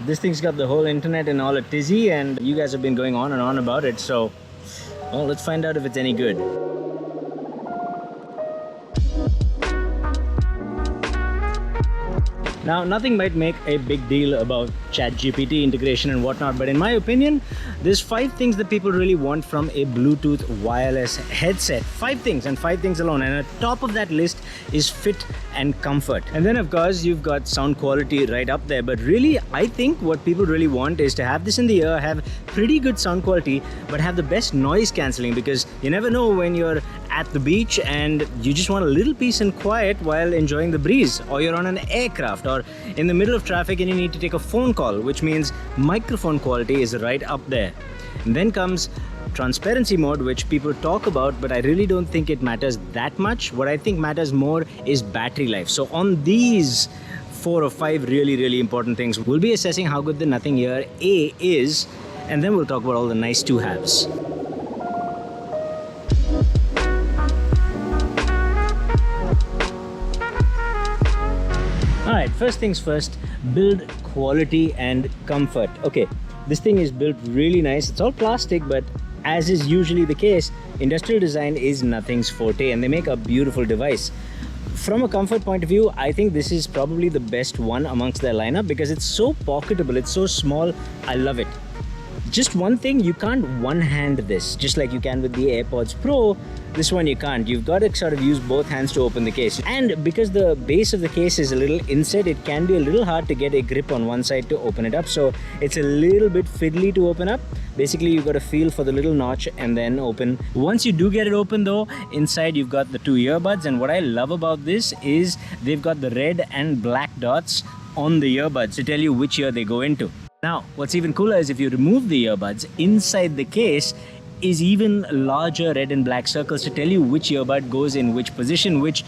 This thing's got the whole internet in all a tizzy, and you guys have been going on and on about it, so well, let's find out if it's any good. Now, nothing might make a big deal about ChatGPT integration and whatnot, but in my opinion, there's 5 things that people really want from a Bluetooth wireless headset. 5 things, and 5 things alone. And at the top of that list is fit and comfort. And then, of course, you've got sound quality right up there. But really, I think what people really want is to have this in the ear, have pretty good sound quality, but have the best noise cancelling, because you never know when you're at the beach and you just want a little peace and quiet while enjoying the breeze, or you're on an aircraft or in the middle of traffic and you need to take a phone call, which means microphone quality is right up there. And then comes transparency mode, which people talk about, but I really don't think it matters that much. What I think matters more is battery life. So on these 4 or 5 really important things, we'll be assessing how good the Nothing Ear A is, and then we'll talk about all the nice to-haves. Alright, first things first, build quality and comfort. Okay, this thing is built really nice. It's all plastic, but as is usually the case, industrial design is nothing's forte, and they make a beautiful device. From a comfort point of view, I think this is probably the best one amongst their lineup because it's so pocketable, it's so small. I love it. Just one thing, you can't one-hand this, just like you can with the AirPods Pro. This one you can't. You've got to sort of use both hands to open the case. And because the base of the case is a little inset, it can be a little hard to get a grip on one side to open it up. So it's a little bit fiddly to open up. Basically, you've got to feel for the little notch and then open. Once you do get it open though, inside you've got the 2 earbuds. And what I love about this is they've got the red and black dots on the earbuds to tell you which ear they go into. Now, what's even cooler is if you remove the earbuds, inside the case is even larger red and black circles to tell you which earbud goes in which position, which,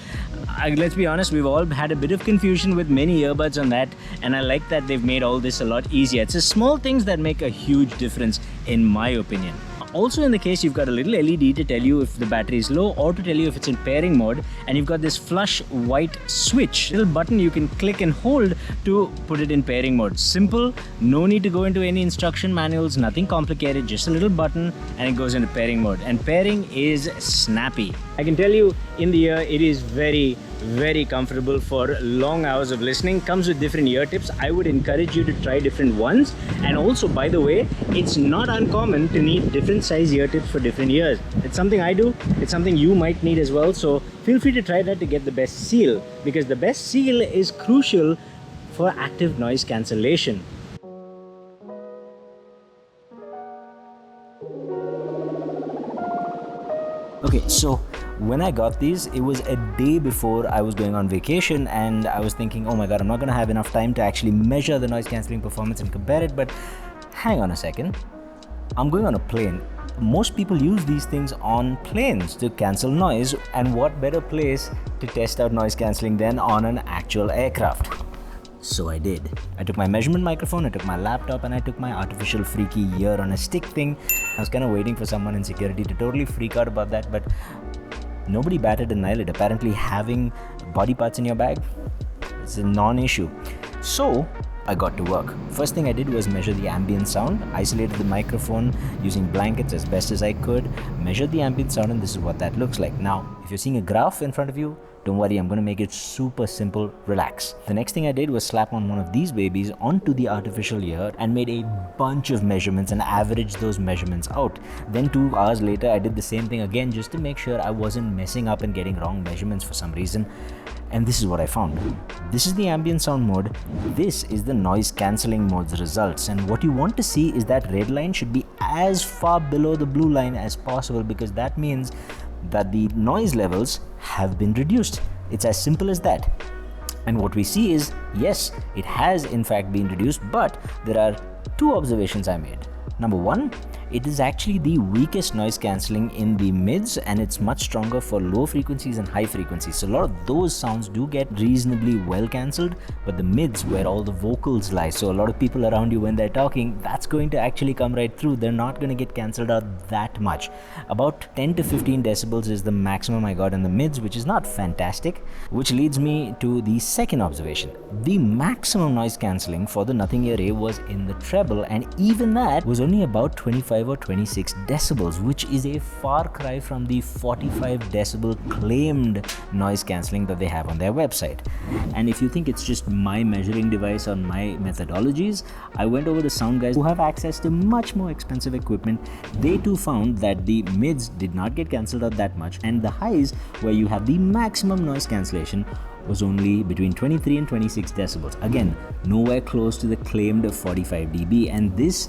let's be honest, we've all had a bit of confusion with many earbuds on that, and I like that they've made all this a lot easier. It's the small things that make a huge difference, in my opinion. Also in the case, you've got a little LED to tell you if the battery is low or to tell you if it's in pairing mode, and you've got this flush white switch, little button you can click and hold to put it in pairing mode. Simple, no need to go into any instruction manuals, nothing complicated, just a little button and it goes into pairing mode. And pairing is snappy. I can tell you in the ear, it is very comfortable for long hours of listening. Comes with different ear tips. I would encourage you to try different ones. And also, by the way, it's not uncommon to need different size ear tips for different ears. It's something I do. It's something you might need as well. So feel free to try that to get the best seal, because the best seal is crucial for active noise cancellation. Okay, so when I got these, it was a day before I was going on vacation, and I was thinking, oh my god, I'm not gonna have enough time to actually measure the noise cancelling performance and compare it. But hang on a second, I'm going on a plane. Most people use these things on planes to cancel noise, and what better place to test out noise cancelling than on an actual aircraft? So I did. I took my measurement microphone, I took my laptop, and I took my artificial freaky ear on a stick thing. I was kind of waiting for someone in security to totally freak out about that, but nobody batted an eyelid. Apparently having body parts in your bag is a non-issue. So I got to work. First thing I did was measure the ambient sound, isolated the microphone using blankets as best as I could, measured the ambient sound, and this is what that looks like. Now, if you're seeing a graph in front of you, don't worry, I'm going to make it super simple, relax. The next thing I did was slap on one of these babies onto the artificial ear and made a bunch of measurements and averaged those measurements out. Then 2 hours later, I did the same thing again just to make sure I wasn't messing up and getting wrong measurements for some reason. And this is what I found. This is the ambient sound mode. This is the noise cancelling mode's results. And what you want to see is that red line should be as far below the blue line as possible, because that means that the noise levels have been reduced. It's as simple as that. And what we see is, yes, it has in fact been reduced, but there are 2 observations I made. Number one, it is actually the weakest noise cancelling in the mids, and it's much stronger for low frequencies and high frequencies. So a lot of those sounds do get reasonably well cancelled, but the mids, where all the vocals lie, so a lot of people around you when they're talking, that's going to actually come right through. They're not going to get cancelled out that much. About 10 to 15 decibels is the maximum I got in the mids, which is not fantastic, which leads me to the second observation. The maximum noise cancelling for the Nothing Ear A was in the treble, and even that was only about 25 or 26 decibels, which is a far cry from the 45 decibel claimed noise cancelling that they have on their website. And if you think it's just my measuring device or my methodologies, I went over to sound guys who have access to much more expensive equipment. They too found that the mids did not get cancelled out that much, and the highs, where you have the maximum noise cancellation, was only between 23 and 26 decibels. Again, nowhere close to the claimed 45 dB, and this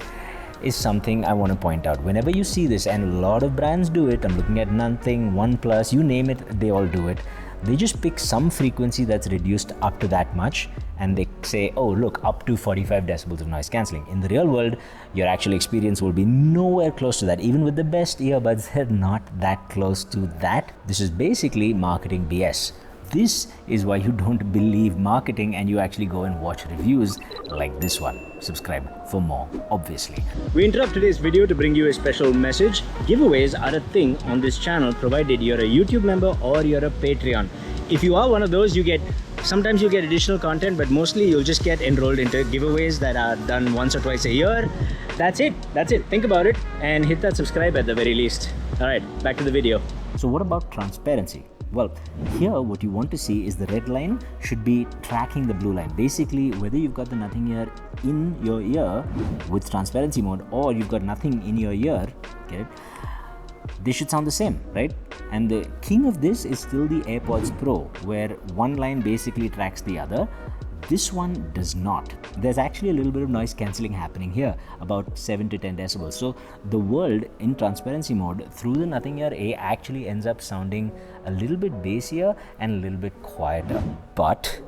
is something I want to point out. Whenever you see this, and a lot of brands do it, I'm looking at Nothing, OnePlus, you name it, they all do it. They just pick some frequency that's reduced up to that much, and they say, oh look, up to 45 decibels of noise cancelling. In the real world, your actual experience will be nowhere close to that. Even with the best earbuds, they're not that close to that. This is basically marketing BS. This is why you don't believe marketing and you actually go and watch reviews like this one. Subscribe for more, obviously. We interrupt today's video to bring you a special message. Giveaways are a thing on this channel, provided you're a YouTube member or you're a Patreon. If you are one of those, sometimes you get additional content, but mostly you'll just get enrolled into giveaways that are done once or twice a year. That's it. Think about it and hit that subscribe at the very least. All right, back to the video. So what about transparency? Well, here what you want to see is the red line should be tracking the blue line. Basically, whether you've got the Nothing Ear in your ear with transparency mode, or you've got nothing in your ear, okay, they should sound the same, right? And the king of this is still the AirPods Pro, where one line basically tracks the other. This one does not. There's actually a little bit of noise cancelling happening here, about 7 to 10 decibels. So the world in transparency mode through the Nothing Ear A actually ends up sounding a little bit bassier and a little bit quieter. But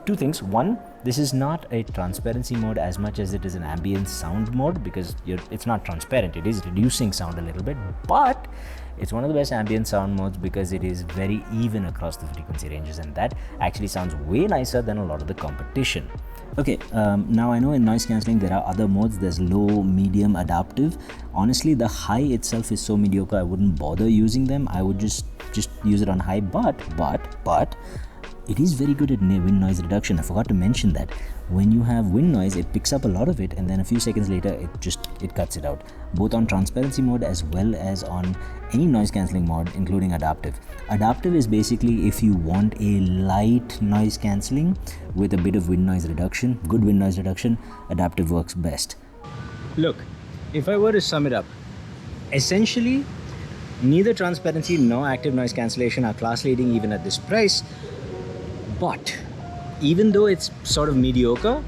two things. One, this is not a transparency mode as much as it is an ambient sound mode, because it's not transparent. It is reducing sound a little bit, but it's one of the best ambient sound modes because it is very even across the frequency ranges, and that actually sounds way nicer than a lot of the competition. Okay, now I know in noise cancelling there are other modes. There's low, medium, adaptive. Honestly, the high itself is so mediocre, I wouldn't bother using them. I would just use it on high, but it is very good at wind noise reduction. I forgot to mention that. When you have wind noise, it picks up a lot of it, and then a few seconds later it cuts it out, both on transparency mode as well as on any noise cancelling mode, including adaptive. Adaptive is basically if you want a light noise cancelling with a bit of wind noise reduction, good wind noise reduction, adaptive works best. Look, if I were to sum it up, essentially neither transparency nor active noise cancellation are class leading even at this price. But even though it's sort of mediocre,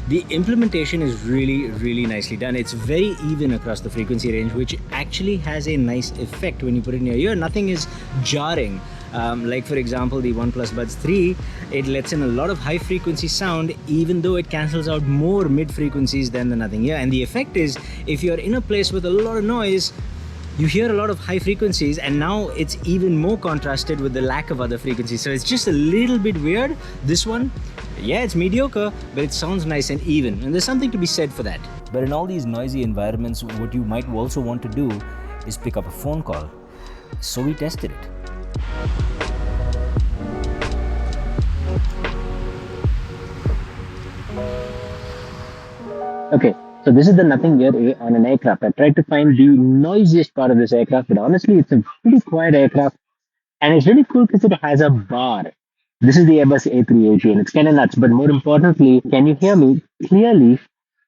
the implementation is really nicely done. It's very even across the frequency range, which actually has a nice effect when you put it in your ear. Nothing is jarring. Like for example, the OnePlus Buds 3, it lets in a lot of high frequency sound, even though it cancels out more mid frequencies than the Nothing Ear. And the effect is, if you're in a place with a lot of noise, you hear a lot of high frequencies, and now it's even more contrasted with the lack of other frequencies. So it's just a little bit weird. This one, yeah, it's mediocre, but it sounds nice and even, and there's something to be said for that. But in all these noisy environments, what you might also want to do is pick up a phone call. So we tested it. Okay. So this is the Nothing Ear A on an aircraft. I tried to find the noisiest part of this aircraft, but honestly, it's a pretty quiet aircraft. And it's really cool because it has a bar. This is the Airbus A380, and it's kind of nuts. But more importantly, can you hear me clearly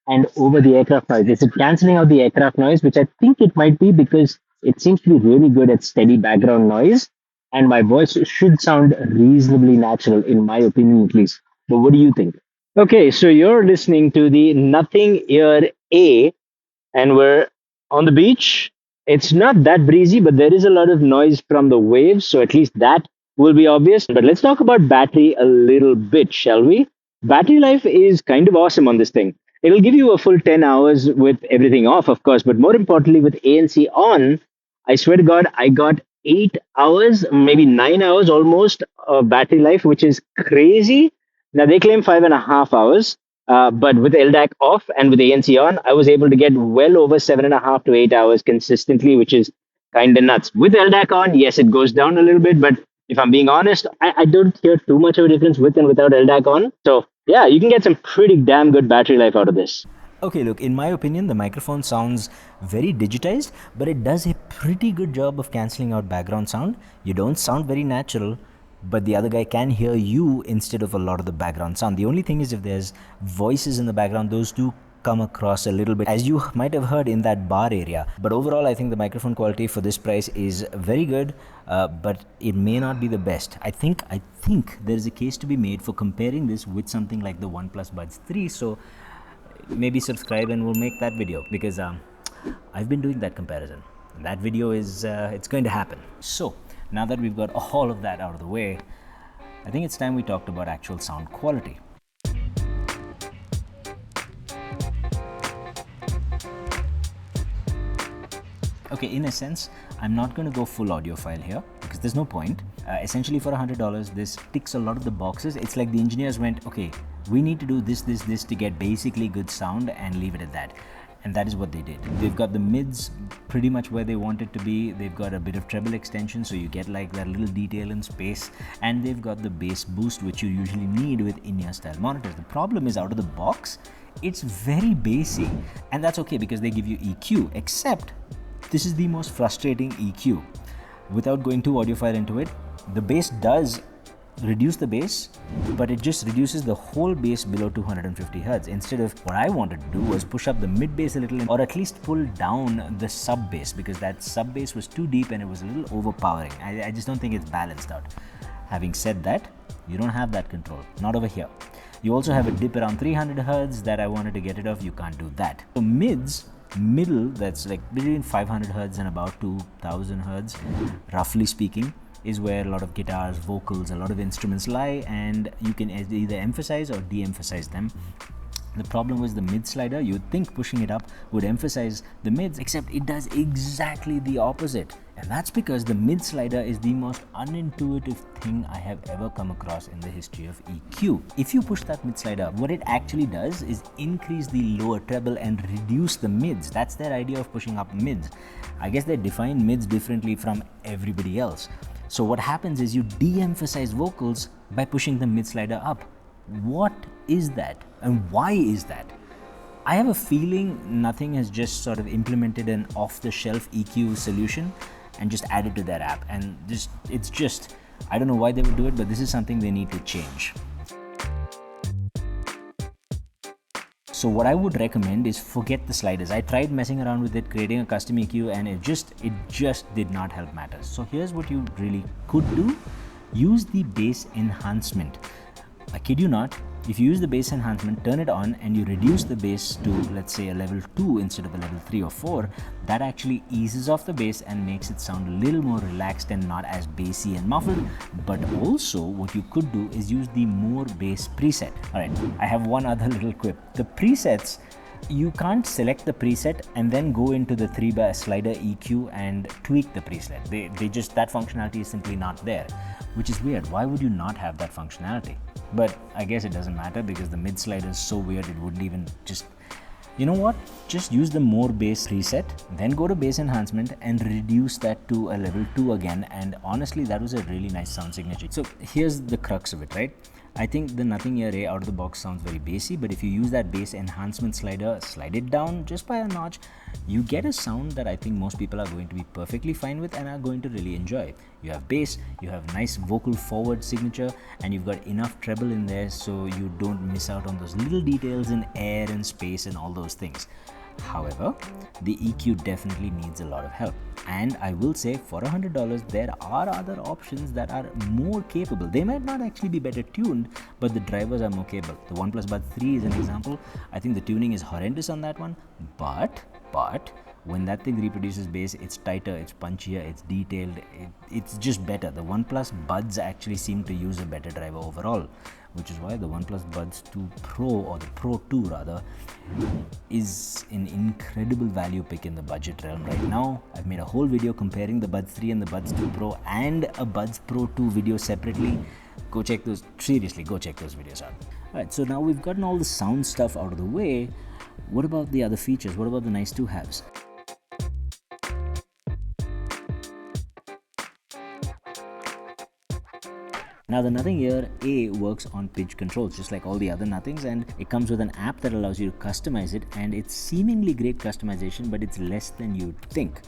and over the aircraft noise? Is it cancelling out the aircraft noise, which I think it might be, because it seems to be really good at steady background noise. And my voice should sound reasonably natural, in my opinion at least. But what do you think? Okay, so you're listening to the Nothing Ear A, and we're on the beach. It's not that breezy, but there is a lot of noise from the waves, so at least that will be obvious. But let's talk about battery a little bit, shall we? Battery life is kind of awesome on this thing. It'll give you a full 10 hours with everything off, of course, but more importantly, with ANC on, I swear to God, I got 8 hours, maybe 9 hours almost of battery life, which is crazy. Now, they claim 5.5 hours, but with LDAC off and with ANC on, I was able to get well over 7.5 to 8 hours consistently, which is kind of nuts. With LDAC on, yes, it goes down a little bit, but if I'm being honest, I don't hear too much of a difference with and without LDAC on. So yeah, you can get some pretty damn good battery life out of this. Okay, look, in my opinion, the microphone sounds very digitized, but it does a pretty good job of cancelling out background sound. You don't sound very natural, but the other guy can hear you instead of a lot of the background sound. The only thing is, if there's voices in the background, those do come across a little bit, as you might have heard in that bar area. But overall, I think the microphone quality for this price is very good, but it may not be the best. I think there is a case to be made for comparing this with something like the OnePlus Buds 3. So maybe subscribe and we'll make that video, because I've been doing that comparison. That video is it's going to happen. So now that we've got all of that out of the way, I think it's time we talked about actual sound quality. Okay, in a sense, I'm not going to go full audiophile here because there's no point. Essentially, for $100, this ticks a lot of the boxes. It's like the engineers went, okay, we need to do this to get basically good sound and leave it at that. And that is what they did. They've got the mids pretty much where they want it to be. They've got a bit of treble extension, so you get like that little detail in space. And they've got the bass boost, which you usually need with in-ear style monitors. The problem is, out of the box, it's very bassy. And that's okay because they give you EQ, except this is the most frustrating EQ. Without going too audiophile into it, the bass does reduce the bass, but it just reduces the whole bass below 250 Hz. Instead of, what I wanted to do was push up the mid bass a little, or at least pull down the sub bass, because that sub bass was too deep and it was a little overpowering. I just don't think it's balanced out. Having said that, you don't have that control, not over here. You also have a dip around 300 Hz that I wanted to get rid of. You can't do that. So middle, that's like between 500 Hz and about 2000 Hz, roughly speaking, is where a lot of guitars, vocals, a lot of instruments lie, and you can either emphasize or de-emphasize them. The problem was the mid slider. You'd think pushing it up would emphasize the mids, except it does exactly the opposite. And that's because the mid slider is the most unintuitive thing I have ever come across in the history of EQ. If you push that mid slider up, what it actually does is increase the lower treble and reduce the mids. That's their idea of pushing up mids. I guess they define mids differently from everybody else. So what happens is you de-emphasize vocals by pushing the mid slider up. What is that, and why is that? I have a feeling nothing has just sort of implemented an off-the-shelf EQ solution and just added to their app, and it's just I don't know why they would do it, but this is something they need to change. So what I would recommend is forget the sliders. I tried messing around with it, creating a custom EQ, and it just did not help matters. So here's what you really could do. Use the bass enhancement. I kid you not, if you use the bass enhancement, turn it on, and you reduce the bass to, let's say, a level 2 instead of a level 3 or 4, that actually eases off the bass and makes it sound a little more relaxed and not as bassy and muffled. But also, what you could do is use the more bass preset. Alright, I have one other little quip. The presets, you can't select the preset and then go into the 3 slider EQ and tweak the preset. They just, that functionality is simply not there, which is weird. Why would you not have that functionality? But I guess it doesn't matter because the mid slider is so weird, it wouldn't even just, you know what? Just use the more bass preset, then go to bass enhancement and reduce that to a level 2 again. And honestly, that was a really nice sound signature. So here's the crux of it, right? I think the Nothing Ear A out of the box sounds very bassy, but if you use that bass enhancement slider, slide it down just by a notch, you get a sound that I think most people are going to be perfectly fine with and are going to really enjoy. You have bass, you have nice vocal forward signature, and you've got enough treble in there so you don't miss out on those little details in air and space and all those things. However, the EQ definitely needs a lot of help. And I will say, for $100, there are other options that are more capable. They might not actually be better tuned, but the drivers are more capable. The OnePlus Buds 3 is an example. I think the tuning is horrendous on that one, but when that thing reproduces bass, it's tighter, it's punchier, it's detailed, it's just better. The OnePlus Buds actually seem to use a better driver overall, which is why the OnePlus Buds 2 Pro, or the Pro 2 rather, is an incredible value pick in the budget realm right now. I've made a whole video comparing the Buds 3 and the Buds 2 Pro and a Buds Pro 2 video separately. Go check those, seriously, go check those videos out. Alright, so now we've gotten all the sound stuff out of the way. What about the other features? What about the nice to haves? Now the Nothing Ear A works on pinch controls just like all the other Nothings, and it comes with an app that allows you to customize it, and it's seemingly great customization, but it's less than you'd think.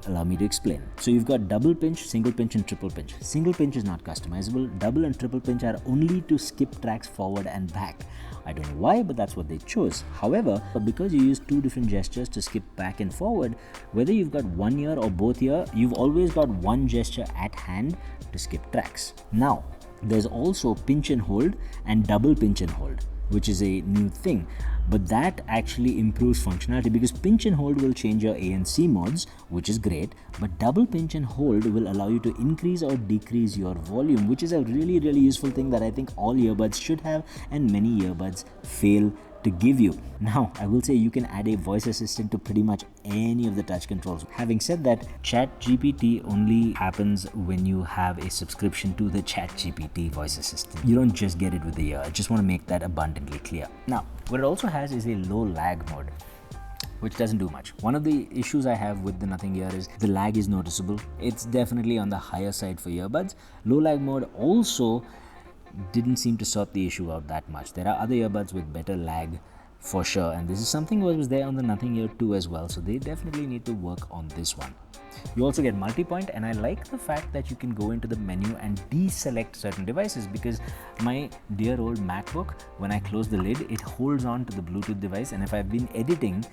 Allow me to explain. So you've got double pinch, single pinch and triple pinch. Single pinch is not customizable. Double and triple pinch are only to skip tracks forward and back. I don't know why, but that's what they chose. However, because you use two different gestures to skip back and forward, whether you've got one ear or both ear, you've always got one gesture at hand to skip tracks. Now, there's also pinch and hold and double pinch and hold, which is a new thing, but that actually improves functionality because pinch and hold will change your A and C modes, which is great, but double pinch and hold will allow you to increase or decrease your volume, which is a really useful thing that I think all earbuds should have and many earbuds fail to give you. Now, I will say you can add a voice assistant to pretty much any of the touch controls. Having said that, ChatGPT only happens when you have a subscription to the ChatGPT voice assistant. You don't just get it with the ear. I just want to make that abundantly clear. Now, what it also has is a low lag mode, which doesn't do much. One of the issues I have with the Nothing Ear is the lag is noticeable. It's definitely on the higher side for earbuds. Low lag mode also didn't seem to sort the issue out that much. There are other earbuds with better lag for sure, and this is something that was there on the Nothing Ear 2 as well, so they definitely need to work on this one. You also get multi-point, and I like the fact that you can go into the menu and deselect certain devices, because my dear old MacBook, when I close the lid, it holds on to the Bluetooth device, and if I've been editing,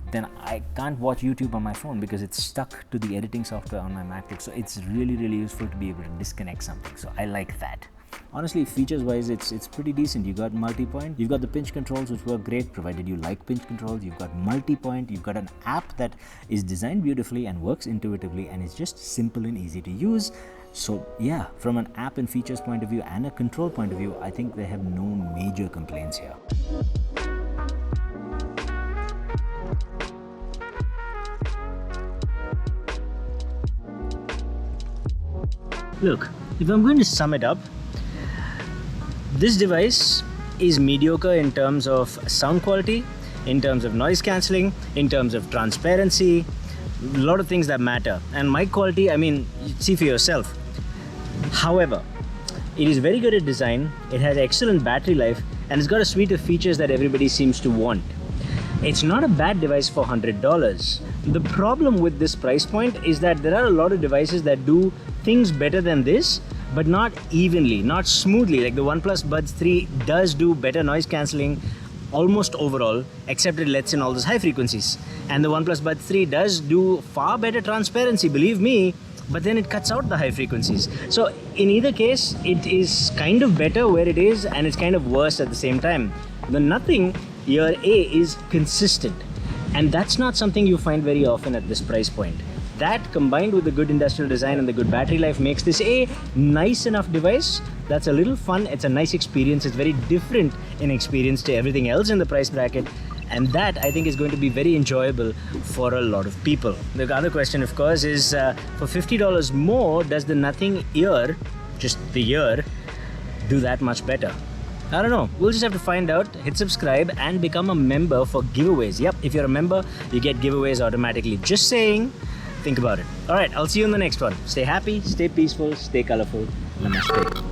then I can't watch YouTube on my phone because it's stuck to the editing software on my MacBook. So it's really useful to be able to disconnect something, so I like that. Honestly, features wise, it's pretty decent. You got multi-point, you've got the pinch controls, which work great provided you like pinch controls. You've got multi-point, you've got an app that is designed beautifully and works intuitively, and it's just simple and easy to use. So yeah, from an app and features point of view and a control point of view, I think they have no major complaints here. Look, if I'm going to sum it up, this device is mediocre in terms of sound quality, in terms of noise cancelling, in terms of transparency, a lot of things that matter. And mic quality, I mean, see for yourself. However, it is very good at design, it has excellent battery life, and it's got a suite of features that everybody seems to want. It's not a bad device for $100. The problem with this price point is that there are a lot of devices that do things better than this, but not evenly, not smoothly. Like the OnePlus Buds 3 does do better noise cancelling almost overall, except it lets in all those high frequencies. And the OnePlus Buds 3 does do far better transparency, believe me, but then it cuts out the high frequencies. So in either case, it is kind of better where it is, and it's kind of worse at the same time. The Nothing Ear A is consistent, and that's not something you find very often at this price point. That combined with the good industrial design and the good battery life makes this a nice enough device that's a little fun. It's a nice experience. It's very different in experience to everything else in the price bracket, and that I think is going to be very enjoyable for a lot of people. The other question, of course, is for $50 more, does the Nothing Ear, just the ear, do that much better? I don't know. We'll just have to find out. Hit subscribe and become a member for giveaways. Yep, if you're a member, you get giveaways automatically. Just saying. Think about it. Alright, I'll see you in the next one. Stay happy, stay peaceful, stay colorful. Namaste.